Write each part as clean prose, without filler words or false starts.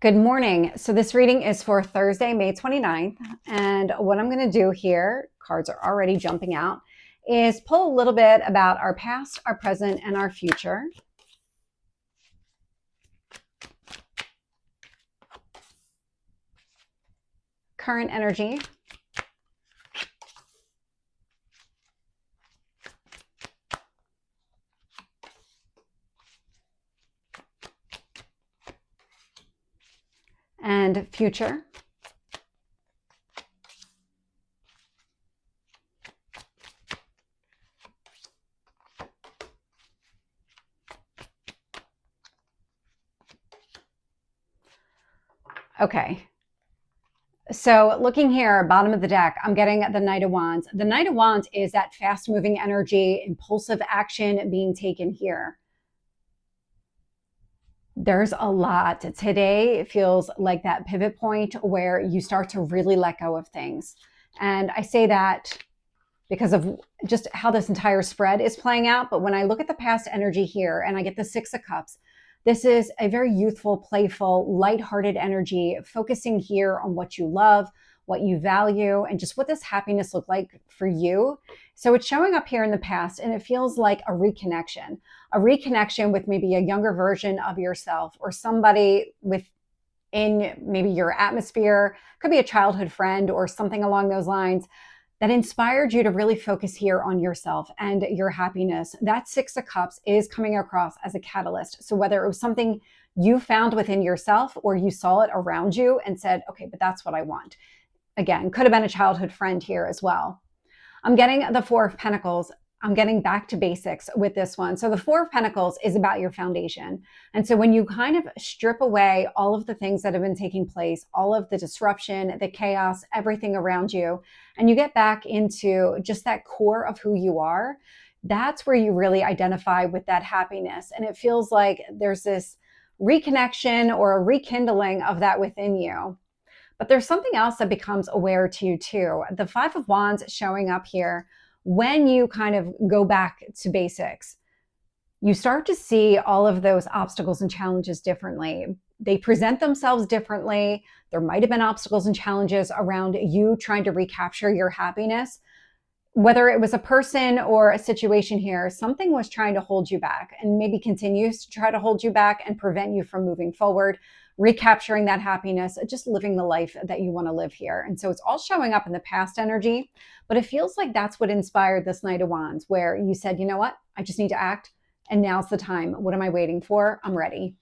Good morning. So this reading is for Thursday, May 29th. And what I'm going to do here, cards are already jumping out, is pull a little bit about our past, our present, and our future. Current energy. And future. Okay. So looking here, bottom of the deck, I'm getting the Knight of Wands. The Knight of Wands is that fast-moving energy, impulsive action being taken here. There's a lot. Today feels like that pivot point where you start to really let go of things. And I say that because of just how this entire spread is playing out. But when I look at the past energy here and I get the Six of Cups, this is a very youthful, playful, lighthearted energy, focusing here on what you love, what you value, and just what does happiness look like for you. So it's showing up here in the past, and it feels like a reconnection with maybe a younger version of yourself or somebody within maybe your atmosphere. Could be a childhood friend or something along those lines that inspired you to really focus here on yourself and your happiness. That Six of Cups is coming across as a catalyst. So whether it was something you found within yourself or you saw it around you and said, okay, but that's what I want. Again, could have been a childhood friend here as well. I'm getting the Four of Pentacles. I'm getting back to basics with this one. So the Four of Pentacles is about your foundation. And so when you kind of strip away all of the things that have been taking place, all of the disruption, the chaos, everything around you, and you get back into just that core of who you are, that's where you really identify with that happiness. And it feels like there's this reconnection or a rekindling of that within you. But there's something else that becomes aware to you too. The Five of Wands showing up here. When you kind of go back to basics, you start to see all of those obstacles and challenges differently. They present themselves differently. There might have been obstacles and challenges around you trying to recapture your happiness. Whether it was a person or a situation here, something was trying to hold you back and maybe continues to try to hold you back and prevent you from moving forward, recapturing that happiness, just living the life that you want to live here. And so it's all showing up in the past energy, but it feels like that's what inspired this Knight of Wands, where you said, you know what, I just need to act. And now's the time. What am I waiting for? I'm ready.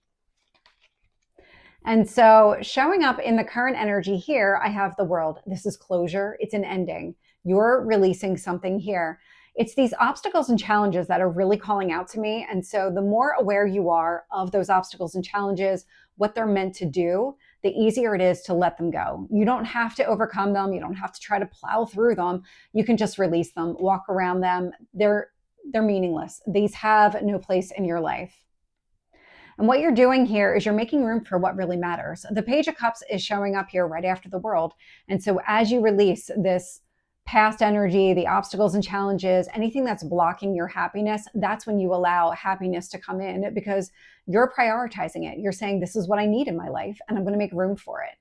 And so showing up in the current energy here, I have the World. This is closure. It's an ending. You're releasing something here. It's these obstacles and challenges that are really calling out to me. And so the more aware you are of those obstacles and challenges, what they're meant to do, the easier it is to let them go. You don't have to overcome them. You don't have to try to plow through them. You can just release them, walk around them. They're meaningless. These have no place in your life. And what you're doing here is you're making room for what really matters. The Page of Cups is showing up here right after the World. And so as you release this past energy, the obstacles and challenges, anything that's blocking your happiness, that's when you allow happiness to come in because you're prioritizing it. You're saying, this is what I need in my life, and I'm going to make room for it.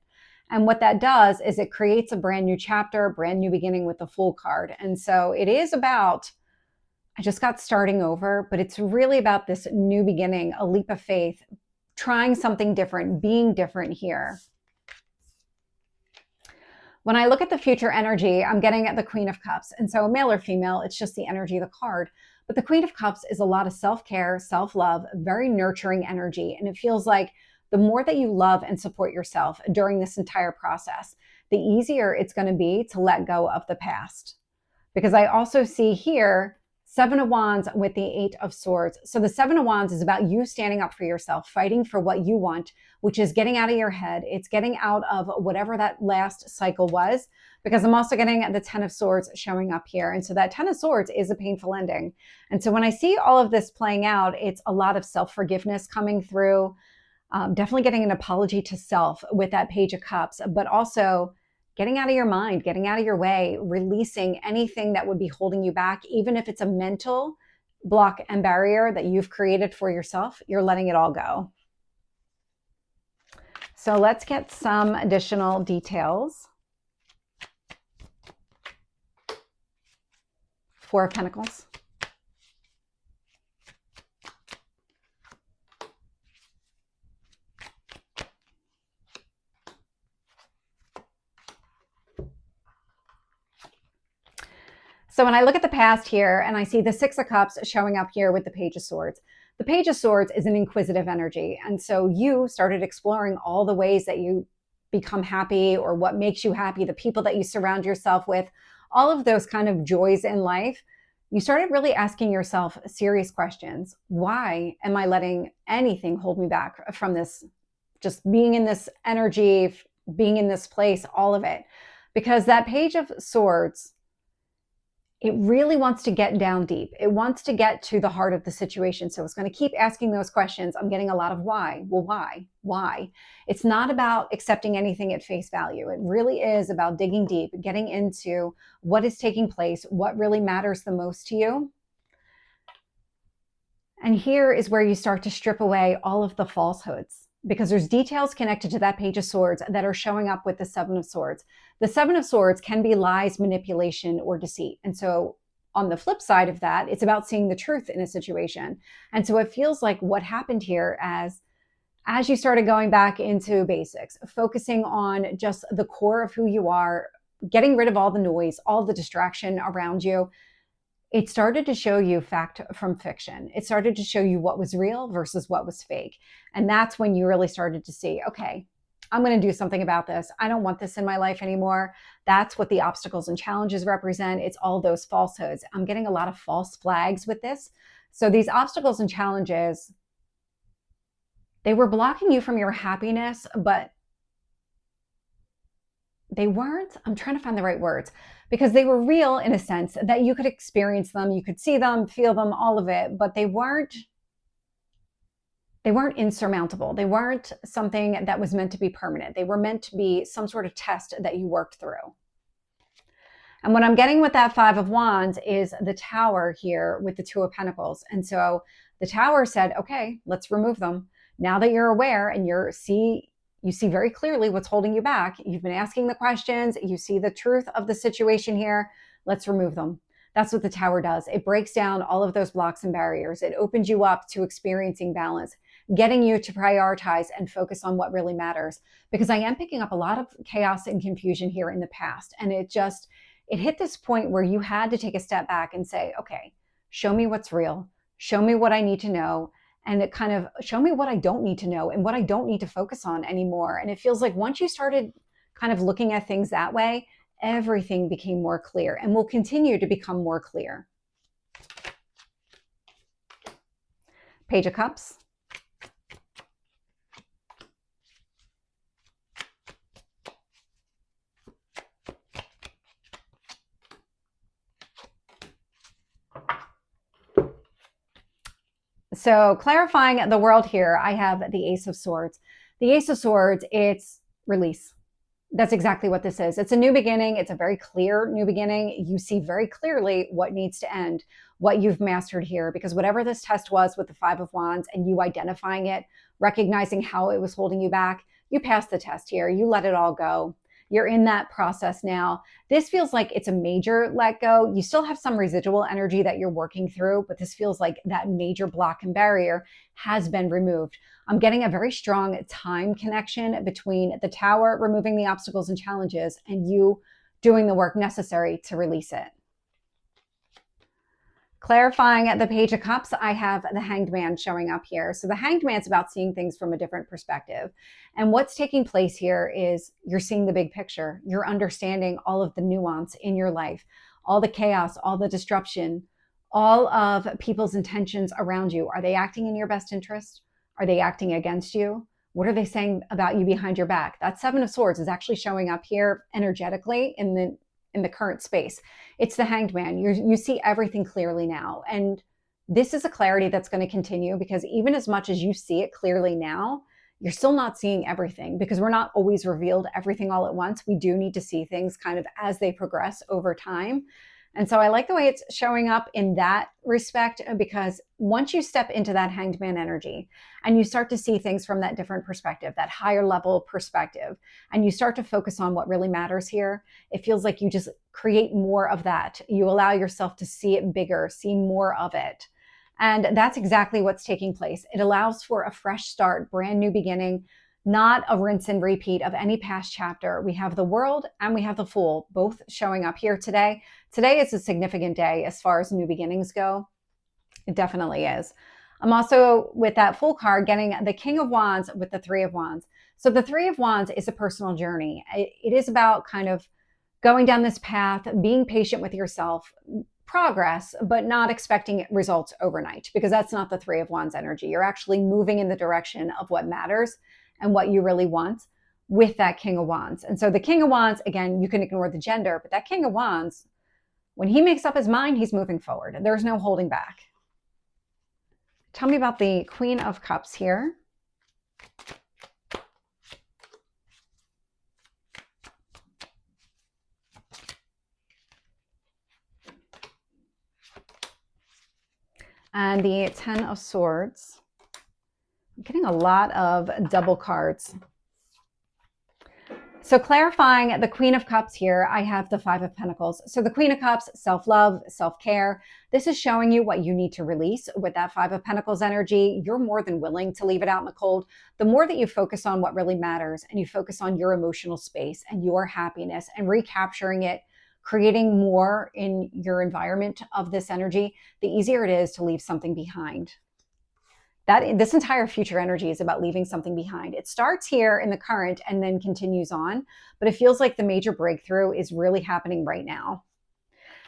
And what that does is it creates a brand new chapter, brand new beginning with the Fool card. And so it is about, I just got starting over, but it's really about this new beginning, a leap of faith, trying something different, being different here. When I look at the future energy, I'm getting at the Queen of Cups. And so male or female, it's just the energy of the card. But the Queen of Cups is a lot of self-care, self-love, very nurturing energy. And it feels like the more that you love and support yourself during this entire process, the easier it's going to be to let go of the past. Because I also see here Seven of Wands with the Eight of Swords. So the Seven of Wands is about you standing up for yourself, fighting for what you want, which is getting out of your head. It's getting out of whatever that last cycle was, because I'm also getting the Ten of Swords showing up here. And so that Ten of Swords is a painful ending. And so when I see all of this playing out, it's a lot of self-forgiveness coming through, definitely getting an apology to self with that Page of Cups, but also getting out of your mind, getting out of your way, releasing anything that would be holding you back, even if it's a mental block and barrier that you've created for yourself, you're letting it all go. So let's get some additional details. Four of Pentacles. So when I look at the past here and I see the Six of Cups showing up here with the Page of Swords, the Page of Swords is an inquisitive energy. And so you started exploring all the ways that you become happy or what makes you happy, the people that you surround yourself with, all of those kind of joys in life. You started really asking yourself serious questions. Why am I letting anything hold me back from this? Just being in this energy, being in this place, all of it. Because that Page of Swords, it really wants to get down deep. It wants to get to the heart of the situation. So it's going to keep asking those questions. I'm getting a lot of why. Well, why? Why? It's not about accepting anything at face value. It really is about digging deep, getting into what is taking place, what really matters the most to you. And here is where you start to strip away all of the falsehoods, because there's details connected to that Page of Swords that are showing up with the Seven of Swords. The Seven of Swords can be lies, manipulation, or deceit. And so on the flip side of that, it's about seeing the truth in a situation. And so it feels like what happened here as you started going back into basics, focusing on just the core of who you are, getting rid of all the noise, all the distraction around you, it started to show you fact from fiction. It started to show you what was real versus what was fake. And that's when you really started to see, okay, I'm going to do something about this. I don't want this in my life anymore. That's what the obstacles and challenges represent. It's all those falsehoods. I'm getting a lot of false flags with this. So these obstacles and challenges, they were blocking you from your happiness, but they weren't, I'm trying to find the right words, because they were real in a sense that you could experience them, you could see them, feel them, all of it, but they weren't insurmountable. They weren't something that was meant to be permanent. They were meant to be some sort of test that you worked through. And what I'm getting with that Five of Wands is the Tower here with the Two of Pentacles. And so the Tower said, okay, let's remove them. Now that you're aware and you see very clearly what's holding you back, you've been asking the questions, you see the truth of the situation here, let's remove them. That's what the Tower does. It breaks down all of those blocks and barriers. It opens you up to experiencing balance, getting you to prioritize and focus on what really matters. Because I am picking up a lot of chaos and confusion here in the past. And it hit this point where you had to take a step back and say, okay, show me what's real. Show me what I need to know. And it kind of show me what I don't need to know and what I don't need to focus on anymore. And it feels like once you started kind of looking at things that way, everything became more clear and will continue to become more clear. Page of Cups. So clarifying the world here, I have the Ace of Swords. The Ace of Swords, it's release. That's exactly what this is. It's a new beginning. It's a very clear new beginning. You see very clearly what needs to end, what you've mastered here, because whatever this test was with the Five of Wands and you identifying it, recognizing how it was holding you back, you passed the test here. You let it all go. You're in that process now. This feels like it's a major let go. You still have some residual energy that you're working through, but this feels like that major block and barrier has been removed. I'm getting a very strong time connection between the Tower removing the obstacles and challenges and you doing the work necessary to release it. Clarifying the Page of Cups, I have the Hanged Man showing up here. So the Hanged Man's about seeing things from a different perspective. And what's taking place here is you're seeing the big picture. You're understanding all of the nuance in your life, all the chaos, all the disruption, all of people's intentions around you. Are they acting in your best interest? Are they acting against you? What are they saying about you behind your back? That Seven of Swords is actually showing up here energetically in the current space. It's the Hanged Man. You see everything clearly now. And this is a clarity that's going to continue because even as much as you see it clearly now, you're still not seeing everything because we're not always revealed everything all at once. We do need to see things kind of as they progress over time. And so I like the way it's showing up in that respect, because once you step into that hanged man energy and you start to see things from that different perspective, that higher level perspective, and you start to focus on what really matters here, it feels like you just create more of that. You allow yourself to see it bigger, see more of it. And that's exactly what's taking place. It allows for a fresh start, brand new beginning, not a rinse and repeat of any past chapter. We have the World and we have the Fool both showing up here today. Today is a significant day as far as new beginnings go. It definitely is. I'm also, with that Fool card, getting the King of Wands with the Three of Wands. So the Three of Wands is a personal journey. It is about kind of going down this path, being patient with yourself, progress, but not expecting results overnight, because that's not the Three of Wands energy. You're actually moving in the direction of what matters and what you really want with that King of Wands. And so the King of Wands, again, you can ignore the gender, but that King of Wands, when he makes up his mind, he's moving forward. There's no holding back. Tell me about the Queen of Cups here. And the Ten of Swords. I'm getting a lot of double cards. So clarifying the Queen of Cups here, I have the Five of Pentacles. So the Queen of Cups, self-love, self-care. This is showing you what you need to release with that Five of Pentacles energy. You're more than willing to leave it out in the cold. The more that you focus on what really matters and you focus on your emotional space and your happiness and recapturing it, creating more in your environment of this energy, the easier it is to leave something behind. This entire future energy is about leaving something behind. It starts here in the current and then continues on, but it feels like the major breakthrough is really happening right now.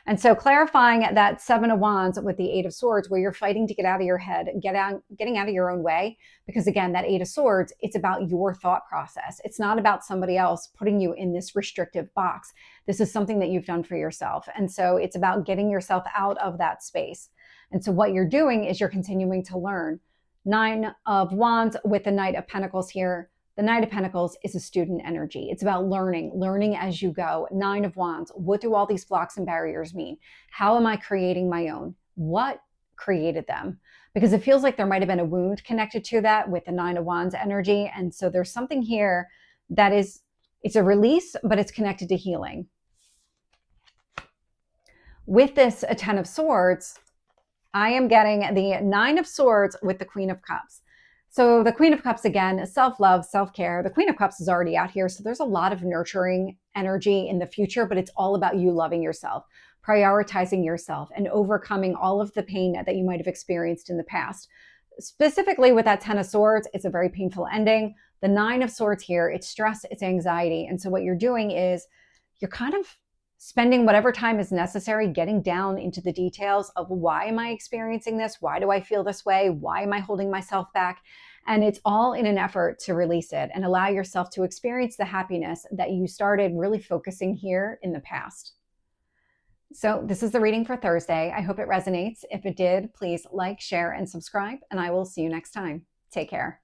And so clarifying that Seven of Wands with the Eight of Swords, where you're fighting to get out of your head, getting out of your own way, because again, that Eight of Swords, it's about your thought process. It's not about somebody else putting you in this restrictive box. This is something that you've done for yourself. And so it's about getting yourself out of that space. And so what you're doing is you're continuing to learn. Nine of Wands with the Knight of Pentacles here. The Knight of Pentacles is a student energy. It's about learning as you go. Nine of Wands. What do all these blocks and barriers mean? How am I creating my own? What created them? Because it feels like there might have been a wound connected to that with the Nine of Wands energy. And so there's something here that it's a release, but it's connected to healing. With this Ten of Swords, I am getting the Nine of Swords with the Queen of Cups. So the Queen of Cups, again, self-love, self-care. The Queen of Cups is already out here. So there's a lot of nurturing energy in the future, but it's all about you loving yourself, prioritizing yourself, and overcoming all of the pain that you might have experienced in the past. Specifically with that Ten of Swords, it's a very painful ending. The Nine of Swords here, it's stress, it's anxiety. And so what you're doing is you're kind of spending whatever time is necessary getting down into the details of why am I experiencing this? Why do I feel this way? Why am I holding myself back? And it's all in an effort to release it and allow yourself to experience the happiness that you started really focusing here in the past. So this is the reading for Thursday. I hope it resonates. If it did, please like, share, and subscribe, and I will see you next time. Take care.